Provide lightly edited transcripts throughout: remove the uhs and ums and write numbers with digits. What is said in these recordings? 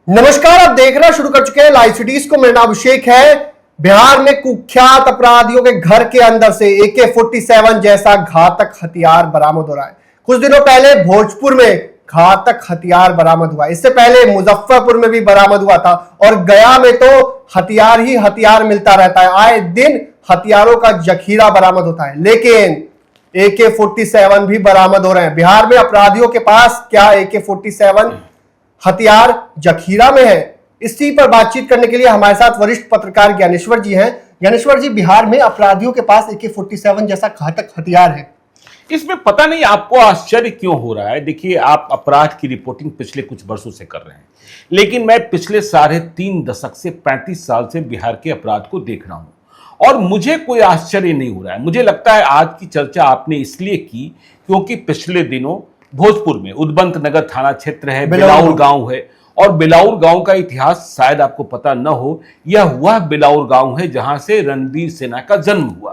नमस्कार, आप देखना शुरू कर चुके हैं लाइव सिटीज को। मेरा नाम अभिषेक है। बिहार में कुख्यात अपराधियों के घर के अंदर से AK-47 जैसा घातक हथियार बरामद हो रहा है। कुछ दिनों पहले भोजपुर में घातक हथियार बरामद हुआ, इससे पहले मुजफ्फरपुर में भी बरामद हुआ था और गया में तो हथियार ही हथियार मिलता रहता है। आए दिन हथियारों का जखीरा बरामद होता है, लेकिन AK-47 भी बरामद हो रहे हैं। बिहार में अपराधियों के पास क्या AK-47 हथियार जखीरा में है? इसी पर बातचीत करने के लिए हमारे साथ वरिष्ठ पत्रकार ज्ञानेश्वर जी हैं। ज्ञानेश्वर जी, बिहार में अपराधियों के पास AK-47 जैसा घातक हथियार है, इसमें पता नहीं आपको आश्चर्य क्यों हो रहा है। देखिए, आप अपराध की रिपोर्टिंग पिछले कुछ वर्षों से कर रहे हैं, लेकिन मैं पिछले 3.5 दशक से 35 साल से बिहार के अपराध को देख रहा हूं और मुझे कोई आश्चर्य नहीं हो रहा है। मुझे लगता है आज की चर्चा आपने इसलिए की क्योंकि पिछले दिनों भोजपुर में उदबंत नगर थाना क्षेत्र है, बिलाउर गांव है, और बिलाउर गांव का इतिहास शायद आपको पता न हो। यह वह बिलाउर गांव है जहां से रणवीर सेना का जन्म हुआ।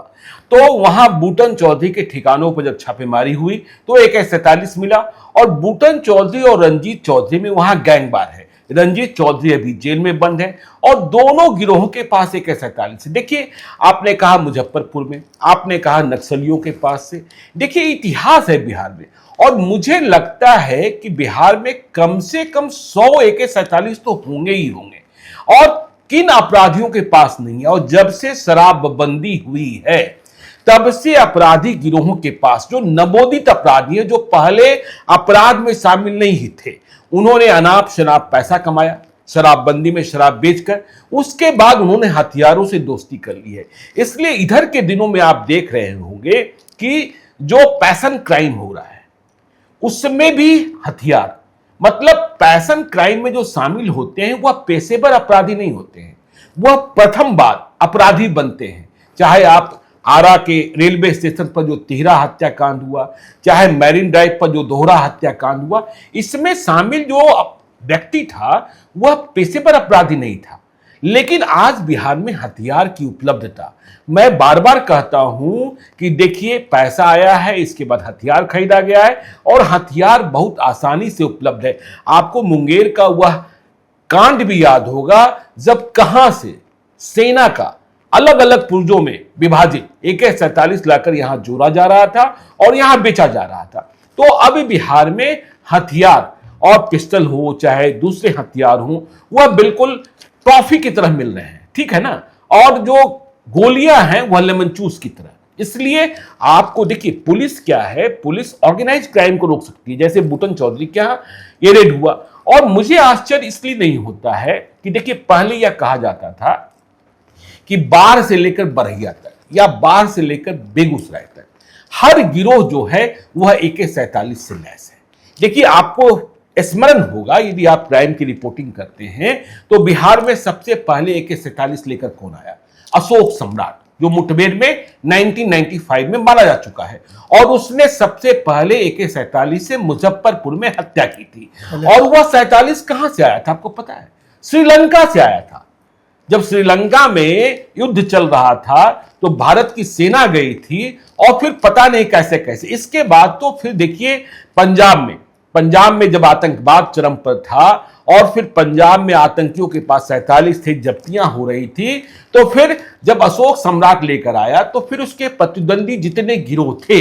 तो वहां बूटन चौधरी के ठिकानों पर जब छापेमारी हुई तो AK-47 मिला और बूटन चौधरी और रंजीत चौधरी में वहां गैंगवार है। रंजीत चौधरी अभी जेल में बंद है और दोनों गिरोहों के पास AK-47 है। देखिए, आपने कहा मुजफ्फरपुर में, आपने कहा नक्सलियों के पास से। देखिए, इतिहास है बिहार में और मुझे लगता है कि बिहार में कम से कम 100 AK-47 तो होंगे ही होंगे। और किन अपराधियों के पास नहीं है? और जब से शराबबंदी हुई है तब से अपराधी गिरोहों के पास, जो नवोदित अपराधी हैं, जो पहले अपराध में शामिल नहीं थे, उन्होंने अनाप शनाप पैसा कमाया शराबबंदी में शराब बेचकर, उसके बाद उन्होंने हथियारों से दोस्ती कर ली है। इसलिए इधर के दिनों में आप देख रहे होंगे कि जो पैशन क्राइम हो रहा है उसमें भी हथियार, मतलब पैशन क्राइम में जो शामिल होते हैं वह पेशेवर अपराधी नहीं होते हैं, वह प्रथम बार अपराधी बनते हैं। चाहे आप आरा के रेलवे स्टेशन पर जो तिहरा हत्याकांड हुआ, चाहे मैरिन ड्राइव पर जो दोहरा हत्याकांड हुआ, इसमें शामिल जो व्यक्ति था वह पेशेवर अपराधी नहीं था। लेकिन आज बिहार में हथियार की उपलब्धता, मैं बार बार कहता हूं कि देखिए, पैसा आया है, इसके बाद हथियार खरीदा गया है और हथियार बहुत आसानी से उपलब्ध है। आपको मुंगेर का वह कांड भी याद होगा जब कहां से सेना का अलग अलग पुर्जों में विभाजित AK-47 लाकर यहां जोड़ा जा रहा था और यहां बेचा जा रहा था। तो अब बिहार में हथियार, और पिस्टल हो चाहे दूसरे हथियार हो, वह बिल्कुल टॉफी की तरह मिल रहे हैं, ठीक है ना। और जो गोलियां हैं वह लेमन जूस की तरह। इसलिए आपको देखिए, पुलिस क्या है, पुलिस ऑर्गेनाइज क्राइम को रोक सकती है, जैसे बूटन चौधरी के यहां ये रेड हुआ। और मुझे आश्चर्य इसलिए नहीं होता है कि देखिए, पहले यह कहा जाता था कि बाढ़ से लेकर बरहिया तक या बाढ़ से लेकर बेगूसराय तक हर गिरोह जो है वह AK-47 से लैस है। देखिए, आपको स्मरण होगा, यदि आप क्राइम की रिपोर्टिंग करते हैं तो बिहार में सबसे पहले AK-47 लेकर कौन आया? अशोक सम्राट, जो मुठभेड़ में 1995 में मारा जा चुका है और उसने सबसे पहले AK-47 से मुजफ्फरपुर में हत्या की थी। और वह 47 कहां से आया था आपको पता है? श्रीलंका से आया था। जब श्रीलंका में युद्ध चल रहा था तो भारत की सेना गई थी और फिर पता नहीं कैसे कैसे, इसके बाद तो फिर देखिए पंजाब में जब आतंकवाद चरम पर था और फिर पंजाब में आतंकियों के पास 47 थे, जब्तियां हो रही थी, तो फिर जब अशोक सम्राट लेकर आया तो फिर उसके प्रतिद्वंदी जितने गिरोह थे,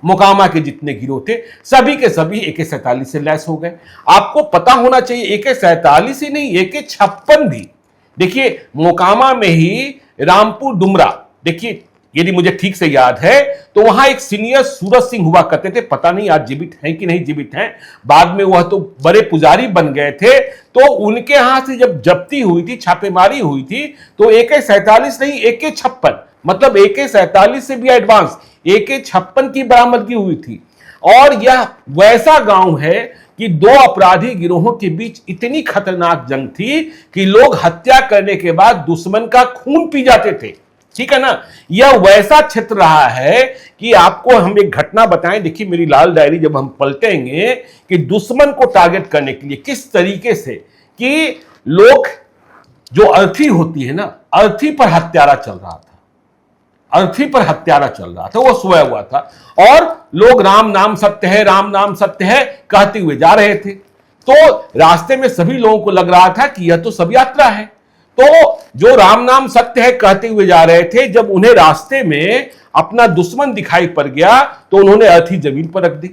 मोकामा के जितने गिरोह थे, सभी के सभी AK-47 से लैस हो गए। आपको पता होना चाहिए, AK-47 ही नहीं, AK-56 भी। देखिए, मोकामा में ही रामपुर डुमरा, देखिए, यदि मुझे ठीक से याद है तो वहां एक सीनियर सूरज सिंह हुआ करते थे, पता नहीं आज जीवित हैं कि नहीं जीवित हैं। बाद में वह तो बड़े पुजारी बन गए थे। तो उनके यहां से जब जब्ती हुई थी, छापेमारी हुई थी, तो AK-47 नहीं, AK-56, मतलब AK-47 से भी एडवांस AK-56 की बरामदगी हुई थी। और यह वैसा गांव है कि दो अपराधी गिरोहों के बीच इतनी खतरनाक जंग थी कि लोग हत्या करने के बाद दुश्मन का खून पी जाते थे, ठीक है ना। यह वैसा क्षेत्र रहा है कि आपको हम एक घटना बताएं। देखिए, मेरी लाल डायरी जब हम पलटेंगे कि दुश्मन को टारगेट करने के लिए किस तरीके से कि लोग, जो अर्थी होती है ना, अर्थी पर हत्यारा चल रहा था, अर्थी पर हत्यारा चल रहा था, वो सोया हुआ था और लोग राम नाम सत्य है, राम नाम सत्य है कहते हुए जा रहे थे। तो रास्ते में सभी लोगों को लग रहा था कि यह तो शव यात्रा है। तो जो राम नाम सत्य है कहते हुए जा रहे थे, जब उन्हें रास्ते में अपना दुश्मन दिखाई पड़ गया तो उन्होंने अर्थी जमीन पर रख दी,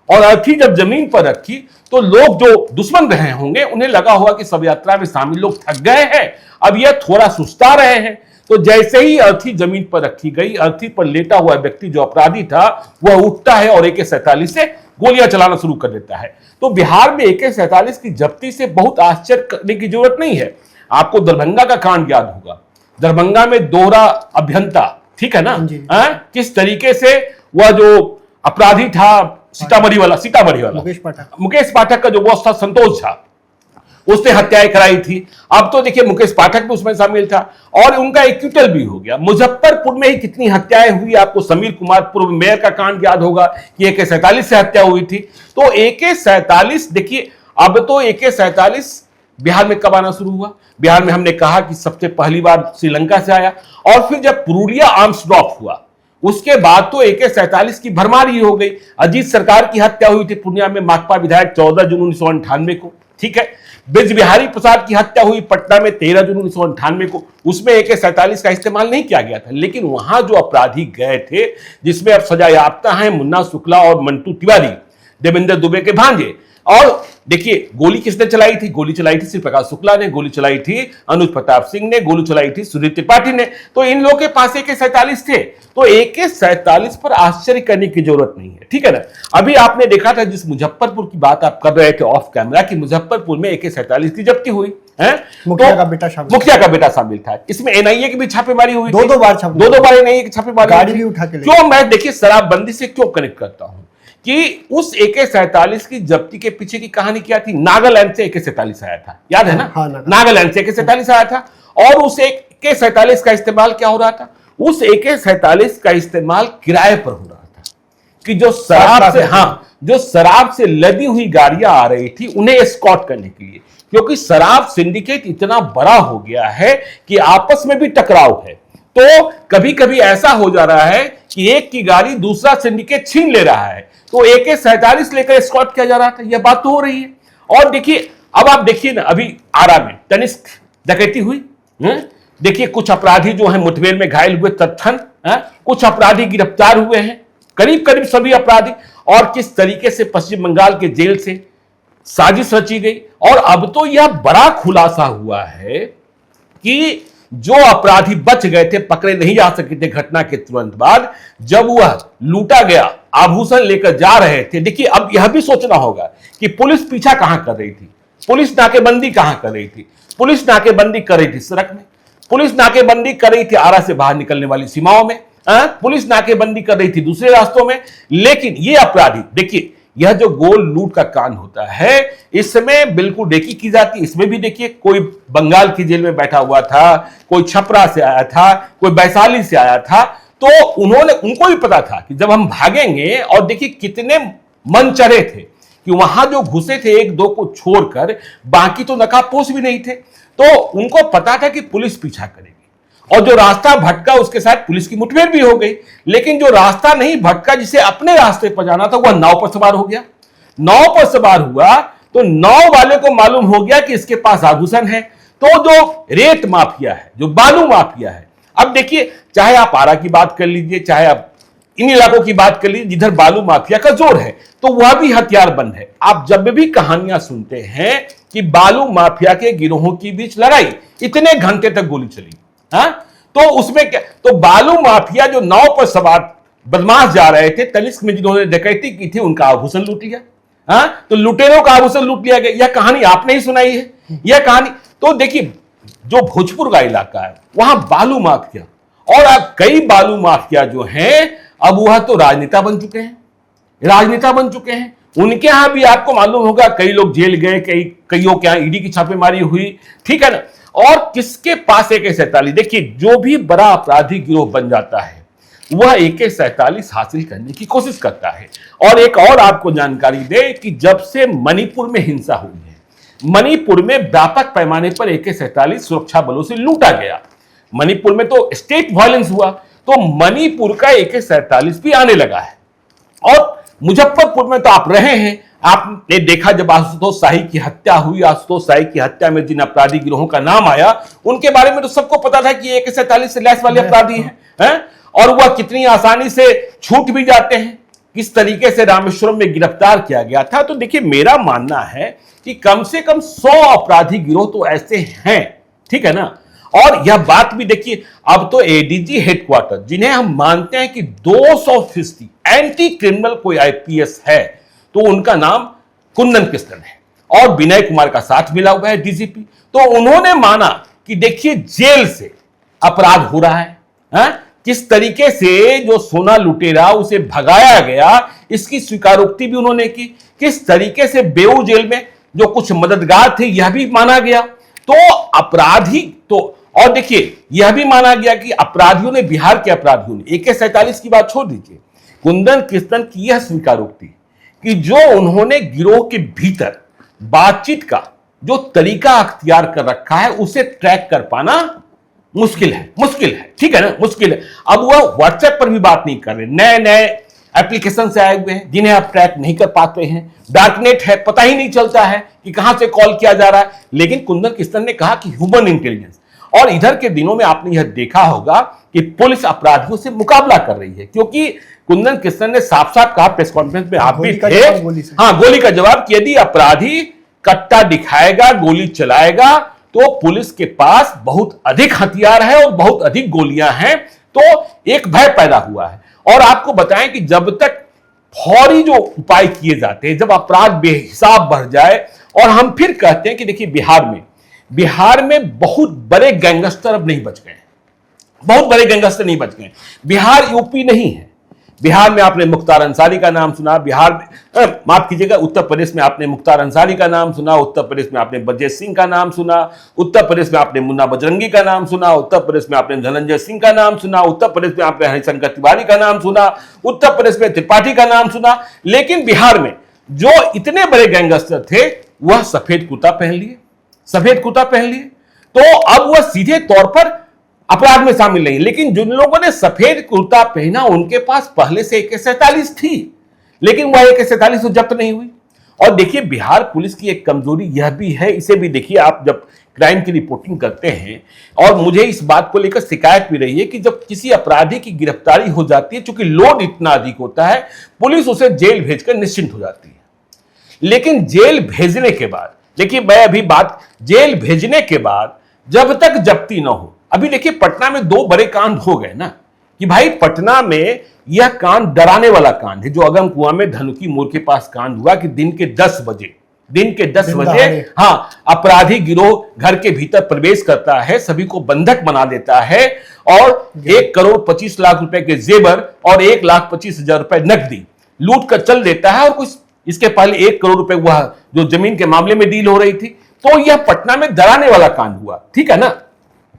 और अर्थी जब जमीन पर रखी तो लोग जो दुश्मन रहे होंगे उन्हें लगा होगा कि शव यात्रा में शामिल लोग थक गए हैं, अब यह थोड़ा सुस्ता रहे हैं। तो जैसे ही अर्थी जमीन पर रखी गई, अर्थी पर लेटा हुआ व्यक्ति जो अपराधी था वह उठता है और AK-47 से गोलियां चलाना शुरू कर देता है। तो बिहार में AK-47 की जब्ती से बहुत आश्चर्य करने की जरूरत नहीं है। आपको दरभंगा का कांड याद होगा, दरभंगा में दोहरा अभियंता, ठीक है ना, किस तरीके से वह जो अपराधी था सीतामढ़ी वाला मुकेश पाठक का जो बॉस था संतोष झा, उसने हत्याएं कराई थी। अब तो देखिए मुकेश पाठक भी उसमें शामिल था और उनका एक्यूटल भी हो गया। मुजफ्फरपुर में ही कितनी हत्याएं हुई, आपको समीर कुमार पूर्व मेयर का कांड याद होगा कि AK-47 से हत्या हुई थी। तो AK-47 देखिए, अब तो AK-47 बिहार में कब आना शुरू हुआ? बिहार में हमने कहा कि सबसे पहली बार श्रीलंका से आया, और फिर जब पुरुलिया आर्म्स ड्रॉप हुआ उसके बाद तो AK-47 की भरमारी हो गई। अजीत सरकार की हत्या हुई थी पूर्णिया में, माकपा विधायक 14 जून 1998 को, ठीक है। ब्रिज बिहारी प्रसाद की हत्या हुई पटना में 13 जून 1998 को, उसमें AK-47 का इस्तेमाल नहीं किया गया था। लेकिन वहां जो अपराधी गए थे, जिसमें अब सजा याफ्ता हैं मुन्ना शुक्ला और मंटू तिवारी, देवेंद्र दुबे के भांजे, और देखिए गोली किसने चलाई थी? गोली चलाई थी श्री प्रकाश शुक्ला ने, गोली चलाई थी अनुज प्रताप सिंह ने, गोली चलाई थी सुधीर त्रिपाठी ने। तो इन लोगों के पास AK-47 थे। तो AK-47 पर आश्चर्य करने की जरूरत नहीं है, ठीक है ना। अभी आपने देखा था जिस मुजफ्फरपुर की बात आप कर रहे थे ऑफ कैमरा, कि मुजफ्फरपुर में AK-47 की जब्ती हुई है, मुखिया का बेटा शामिल था। इसमें NIA की भी छापेमारी हुई, दो बार NIA की छापेमारी, गाड़ी भी उठा के। क्यों मैं देखिए शराबबंदी से क्यों कनेक्ट करता हूं कि उस AK-47 की जब्ती के पीछे की कहानी क्या थी? नागालैंड से AK-47 आया था, याद है ना? नागालैंड से AK-47 आया था, और उस AK-47 का इस्तेमाल क्या हो रहा था? उस AK-47 का इस्तेमाल किराए पर हो रहा था कि जो शराब से लदी हुई गाड़ियां आ रही थी उन्हें एस्कॉर्ट करने के लिए, क्योंकि शराब सिंडिकेट इतना बड़ा हो गया है कि आपस में भी टकराव है। तो कभी कभी ऐसा हो जा रहा है कि एक की गाड़ी दूसरा सिंडिकेट छीन ले रहा है, तो AK-47 लेकर एस्कॉर्ट किया जा रहा था। यह बात तो हो रही है। और देखिए, अब आप देखिए ना, अभी आरा में तनिष्क डकैती हुई, देखिए कुछ अपराधी जो हैं मुठभेड़ में घायल हुए, तत्थन कुछ अपराधी गिरफ्तार हुए हैं, करीब करीब सभी अपराधी, और किस तरीके से पश्चिम बंगाल के जेल से साजिश रची गई। और अब तो यह बड़ा खुलासा हुआ है कि जो अपराधी बच गए थे, पकड़े नहीं जा सके थे घटना के तुरंत बाद, जब वह लूटा गया आभूषण लेकर जा रहे थे। देखिए, अब यह भी सोचना होगा कि पुलिस पीछा कहां कर रही थी, पुलिस नाकेबंदी कहां कर रही थी? पुलिस नाकेबंदी कर रही थी सड़क में, पुलिस नाकेबंदी कर रही थी आरा से बाहर निकलने वाली सीमाओं में, पुलिस नाकेबंदी कर रही थी दूसरे रास्तों में। लेकिन ये अपराधी, देखिए यह जो गोल लूट का कांड होता है, इसमें बिल्कुल देखी की जाती। इसमें भी देखिए, कोई बंगाल की जेल में बैठा हुआ था, कोई छपरा से आया था, कोई वैशाली से आया था। तो उनको भी पता था कि जब हम भागेंगे, और देखिए कितने मन चढ़े थे कि वहां जो घुसे थे एक दो को छोड़कर, बाकी तो नकाबपोश भी नहीं थे। तो उनको पता था कि पुलिस पीछा करेगी, और जो रास्ता भटका उसके साथ पुलिस की मुठभेड़ भी हो गई। लेकिन जो रास्ता नहीं भटका, जिसे अपने रास्ते पर जाना था, वह नाव पर सवार हो गया। नाव पर सवार हुआ तो नाव वाले को मालूम हो गया कि इसके पास आभूषण है। तो जो रेत माफिया है, जो बालू माफिया है, अब देखिए चाहे आप आरा की बात कर लीजिए, चाहे आप इन इलाकों की बात कर लीजिए जिधर बालू माफिया का जोर है, तो वह भी हथियार बंद है। आप जब भी कहानियां सुनते हैं कि बालू माफिया के गिरोहों के बीच लड़ाई, इतने घंटे तक गोली चली, तो उसमें क्या, तो बालू माफिया जो नाव पर सवार बदमाश जा रहे थे, तनिष्क में जिन्होंने डकैती की थी, उनका आभूषण लूट लिया। तो लुटेरों का आभूषण लूट लिया गया। यह कहानी आपने ही सुनाई है, यह कहानी। तो देखिए, जो भोजपुर का इलाका है वहां बालू माफिया, और अब कई बालू माफिया जो हैं, अब वह तो राजनेता बन चुके हैं। उनके यहां भी आपको मालूम होगा कई लोग जेल गए, कईयों के यहां ईडी की छापेमारी हुई, ठीक है ना। और किसके पास AK-47? देखिए, जो भी बड़ा अपराधी गिरोह बन जाता है वह AK-47 हासिल करने की कोशिश करता है। और एक और आपको जानकारी दे कि जब से मणिपुर में हिंसा हुई है, मणिपुर में व्यापक पैमाने पर AK-47 सुरक्षा बलों से लूटा गया। मणिपुर में तो स्टेट वायलेंस हुआ, तो मणिपुर का AK-47 भी आने लगा है। और मुजफ्फरपुर में तो आप रहे हैं, आपने देखा जब आशुतोष शाही की हत्या हुई, आशुतोष शाही की हत्या में जिन अपराधी गिरोहों का नाम आया उनके बारे में तो सबको पता था कि AK-47 से लैस वाले अपराधी हैं, और वह कितनी आसानी से छूट भी जाते हैं, किस तरीके से रामेश्वरम में गिरफ्तार किया गया था। तो देखिए, मेरा मानना है कि कम से कम 100 अपराधी गिरोह तो ऐसे हैं, ठीक है ना। और यह बात भी देखिए, अब तो ADG हेडक्वार्टर, जिन्हें हम मानते हैं कि 200% एंटी क्रिमिनल कोई IPS है, तो उनका नाम कुंदन कृष्णन है और विनय कुमार का साथ मिला हुआ है DGP। तो उन्होंने माना कि देखिए, जेल से अपराध हो रहा है, किस तरीके से जो सोना लुटेरा उसे भगाया गया, इसकी स्वीकारोक्ति भी उन्होंने की। किस तरीके से बेऊ जेल में जो कुछ मददगार थे यह भी माना गया। तो अपराधी तो, और देखिए, यह भी माना गया कि अपराधियों ने, बिहार के अपराधियों ने, AK-47 की बात छोड़ दीजिए, कुंदन कृष्णन की यह स्वीकारोक्ति कि जो उन्होंने गिरोह के भीतर बातचीत का जो तरीका अख्तियार कर रखा है उसे ट्रैक कर पाना मुश्किल है, ठीक है ना, मुश्किल है। अब वह व्हाट्सएप पर भी बात नहीं कर रहे, नए नए एप्लीकेशन से आए हुए हैं जिन्हें आप ट्रैक नहीं कर पाते हैं, डार्कनेट है, पता ही नहीं चलता है कि कहां से कॉल किया जा रहा है। लेकिन कुंदन कृष्णन ने कहा कि ह्यूमन इंटेलिजेंस, और इधर के दिनों में आपने यह देखा होगा कि पुलिस अपराधियों से मुकाबला कर रही है, क्योंकि कुंदन कृष्णन ने साफ साफ कहा प्रेस कॉन्फ्रेंस में, आप भी थे, गोली का जवाब कि यदि अपराधी कट्टा दिखाएगा, गोली चलाएगा, तो पुलिस के पास बहुत अधिक हथियार है और बहुत अधिक गोलियां हैं। तो एक भय पैदा हुआ है। और आपको बताएं कि जब तक फौरी जो उपाय किए जाते हैं, जब अपराध बेहिसाब बढ़ जाए, और हम फिर कहते हैं कि देखिए, बिहार में बहुत बड़े गैंगस्टर अब नहीं बच गए, बहुत बड़े गैंगस्टर नहीं बच गए। बिहार यूपी नहीं है। बिहार में आपने मुख्तार अंसारी का नाम सुना, बिहार में, माफ कीजिएगा, उत्तर प्रदेश में आपने मुख्तार अंसारी का नाम सुना, उत्तर प्रदेश में आपने ब्रजेश सिंह का नाम सुना, उत्तर प्रदेश में आपने मुन्ना बजरंगी का नाम सुना, उत्तर प्रदेश में आपने धनंजय सिंह का नाम सुना, उत्तर प्रदेश में आपने हरिशंकर तिवारी का नाम सुना, उत्तर प्रदेश में त्रिपाठी का नाम सुना। लेकिन बिहार में जो इतने बड़े गैंगस्टर थे वह सफेद कुर्ता पहन लिए, तो अब वह सीधे तौर पर अपराध में शामिल नहीं। लेकिन जिन लोगों ने सफेद कुर्ता पहना उनके पास पहले से AK-47 थी, लेकिन वह AK-47 जब्त नहीं हुई। और देखिए, बिहार पुलिस की एक कमजोरी यह भी है, इसे भी देखिए, आप जब क्राइम की रिपोर्टिंग करते हैं, और मुझे इस बात को लेकर शिकायत भी रही है कि जब किसी अपराधी की गिरफ्तारी हो जाती है, चूंकि लोड इतना अधिक होता है, पुलिस उसे जेल भेजकर निश्चिंत हो जाती है। लेकिन जेल भेजने के बाद, देखिए, मैं अभी बात, जेल भेजने के बाद जब तक जब्ती ना हो, अभी देखिए पटना में 2 बड़े कांड हो गए ना, कि भाई पटना में यह कांड डराने वाला कांड है, जो अगम कुआं में धनुकी मोड़ के पास कांड हुआ कि दिन के 10 बजे, हाँ, अपराधी गिरोह घर के भीतर प्रवेश करता है, सभी को बंधक बना देता है, और 1,25,00,000 रुपए के जेवर और 1,25,000 रुपए नकदी लूट कर चल देता है। और कुछ इसके पहले 1 करोड़ रुपए वह जो जमीन के मामले में डील हो रही थी। तो यह पटना में डराने वाला कांड हुआ, ठीक है ना।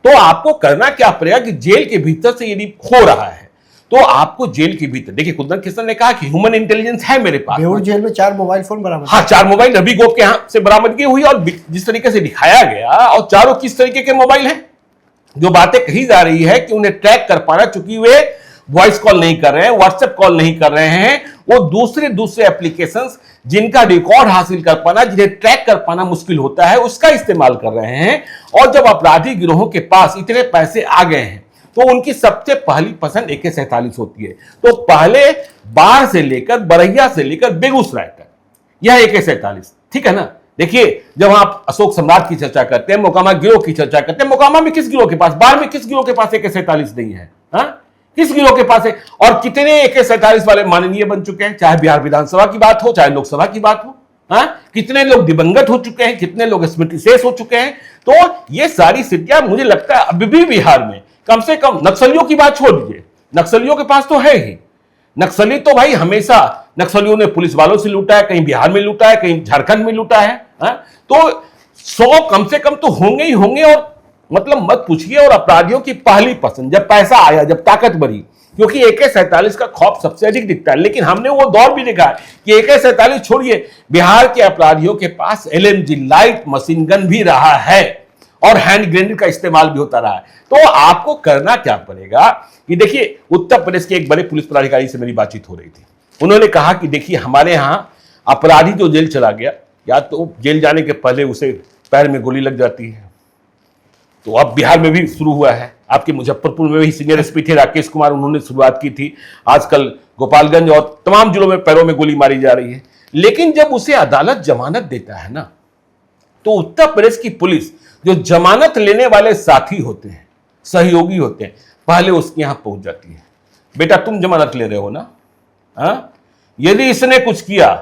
तो आपको करना क्या पड़ेगा कि जेल के भीतर से यदि हो रहा है तो आपको जेल के भीतर, देखिए, कुंदन कृष्णन ने कहा कि ह्यूमन इंटेलिजेंस है मेरे पास। बेऊर जेल में 4 मोबाइल फोन बरामद, हाँ, 4 मोबाइल रवि गोप के यहां से बरामदगी हुई, और जिस तरीके से दिखाया गया, और चारों किस तरीके के मोबाइल हैं, जो बातें कही जा रही है कि उन्हें ट्रैक कर पाना, चूंकि वे वॉइस कॉल नहीं कर रहे हैं, व्हाट्सएप कॉल नहीं कर रहे हैं, वो दूसरे एप्लीकेशंस जिनका रिकॉर्ड हासिल कर पाना, जिन्हें ट्रैक कर पाना मुश्किल होता है, उसका इस्तेमाल कर रहे हैं। और जब अपराधी गिरोहों के पास इतने पैसे आ गए हैं, तो उनकी सबसे पहली पसंद AK-47 होती है। तो पहले बाढ़ से लेकर, बरैया से लेकर बेगूसराय तक यह AK-47, ठीक है ना। देखिए, जब आप अशोक सम्राट की चर्चा करते हैं, मोकामा गिरोह की चर्चा करते हैं, मोकामा में किस गिरोह के पास, बाढ़ में किस गिरोह के पास AK-47 नहीं है, किस गिरोह के पास है? और कितने AK-47 वाले माननीय बन चुके हैं, चाहे बिहार विधानसभा की बात हो, चाहे लोकसभा की बात हो। कितने लोग दिवंगत हो चुके हैं, कितने लोग स्मृति शेष हो चुके हैं। तो ये सारी स्थितियां, मुझे लगता है अभी भी बिहार में कम से कम, नक्सलियों की बात छोड़ दीजिए, नक्सलियों के पास तो है ही। नक्सली तो भाई हमेशा, नक्सलियों ने पुलिस वालों से लूटा है, कहीं बिहार में लूटा है, कहीं झारखंड में लूटा है। तो 100 कम से कम तो होंगे ही होंगे। और मतलब मत पूछिए। और अपराधियों की पहली पसंद, जब पैसा आया, जब ताकत बढ़ी, क्योंकि AK-47 का खौफ सबसे अधिक दिखता है। लेकिन हमने वो दौर भी देखा कि AK-47 छोड़िए, बिहार के अपराधियों के पास LMG लाइट मशीन गन भी रहा है, और हैंड ग्रेनेड का इस्तेमाल भी होता रहा है। तो आपको करना क्या पड़ेगा कि देखिए, उत्तर प्रदेश के एक बड़े पुलिस पदाधिकारी से मेरी बातचीत हो रही थी, उन्होंने कहा कि देखिए हमारे यहां अपराधी जो जेल चला गया, या तो जेल जाने के पहले उसे पैर में गोली लग जाती है, तो अब बिहार में भी शुरू हुआ है। आपके मुजफ्फरपुर में भी सीनियर एसपी थे राकेश कुमार, उन्होंने शुरुआत की थी। आजकल गोपालगंज और तमाम जिलों में पैरों में गोली मारी जा रही है। लेकिन जब उसे अदालत जमानत देता है ना, तो उत्तर प्रदेश की पुलिस जो जमानत लेने वाले साथी होते हैं, सहयोगी होते हैं, पहले उसके यहां पहुंच जाती है। बेटा तुम जमानत ले रहे हो ना, हाँ? यदि इसने कुछ किया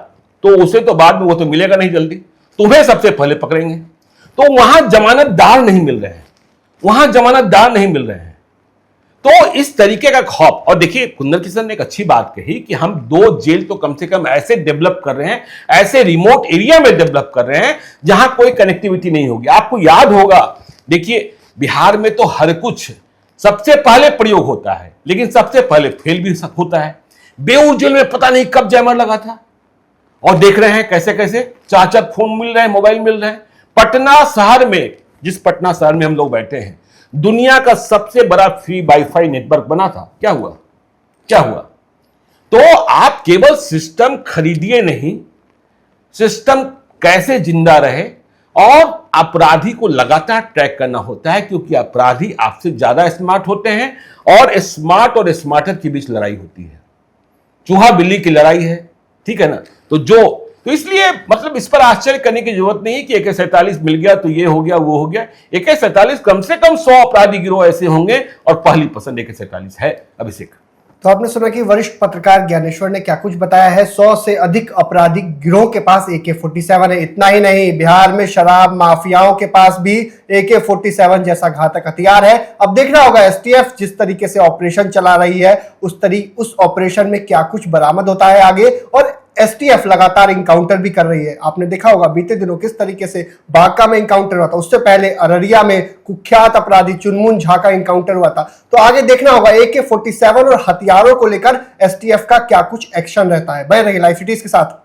तो उसे तो बाद में वो तो मिलेगा नहीं जल्दी, तुम्हें सबसे पहले पकड़ेंगे। तो वहां जमानतदार नहीं मिल रहे हैं, वहां जमानतदार नहीं मिल रहे हैं। तो इस तरीके का खौफ। और देखिए कुंदन किशन ने एक अच्छी बात कही कि हम 2 जेल तो कम से कम ऐसे डेवलप कर रहे हैं, ऐसे रिमोट एरिया में डेवलप कर रहे हैं जहां कोई कनेक्टिविटी नहीं होगी। आपको याद होगा, देखिए बिहार में तो हर कुछ सबसे पहले प्रयोग होता है, लेकिन सबसे पहले फेल भी होता है। बेऊर जेल में पता नहीं कब जैमर लगा था, और देख रहे हैं कैसे कैसे 4 फोन मिल रहे हैं, मोबाइल मिल रहे हैं। पटना शहर में, जिस पटना शहर में हम लोग बैठे हैं, दुनिया का सबसे बड़ा फ्री वाईफाई नेटवर्क बना था। क्या हुआ? क्या हुआ? तो आप केवल सिस्टम खरीदिए नहीं, सिस्टम कैसे जिंदा रहे, और अपराधी को लगातार ट्रैक करना होता है, क्योंकि अपराधी आपसे ज्यादा स्मार्ट होते हैं, और स्मार्ट और स्मार्टर के बीच लड़ाई होती है, चूहा बिल्ली की लड़ाई है, ठीक है ना। तो इसलिए मतलब इस पर आश्चर्य करने की जरूरत नहीं है कि AK-47 मिल गया तो ये हो गया वो हो गया। AK-47 कम से कम 100 अपराधी गिरोह ऐसे होंगे, और पहली पसंद AK-47 है। अभिषेक, तो आपने सुना कि वरिष्ठ पत्रकार ज्ञानेश्वर ने क्या कुछ बताया है। 100 से अधिक आपराधिक गिरोह के पास AK-47 है। इतना ही नहीं, बिहार में शराब माफियाओं के पास भी AK-47 जैसा घातक हथियार है। अब देखना होगा STF जिस तरीके से ऑपरेशन चला रही है, उस ऑपरेशन में क्या कुछ बरामद होता है आगे। और STF लगातार इंकाउंटर भी कर रही है। आपने देखा होगा बीते दिनों किस तरीके से बांका में इंकाउंटर हुआ था, उससे पहले अररिया में कुख्यात अपराधी चुनमुन झा का इंकाउंटर हुआ था। तो आगे देखना होगा AK-47 और हथियारों को लेकर STF का क्या कुछ एक्शन रहता है। बने रहिए लाइव सिटीज के साथ।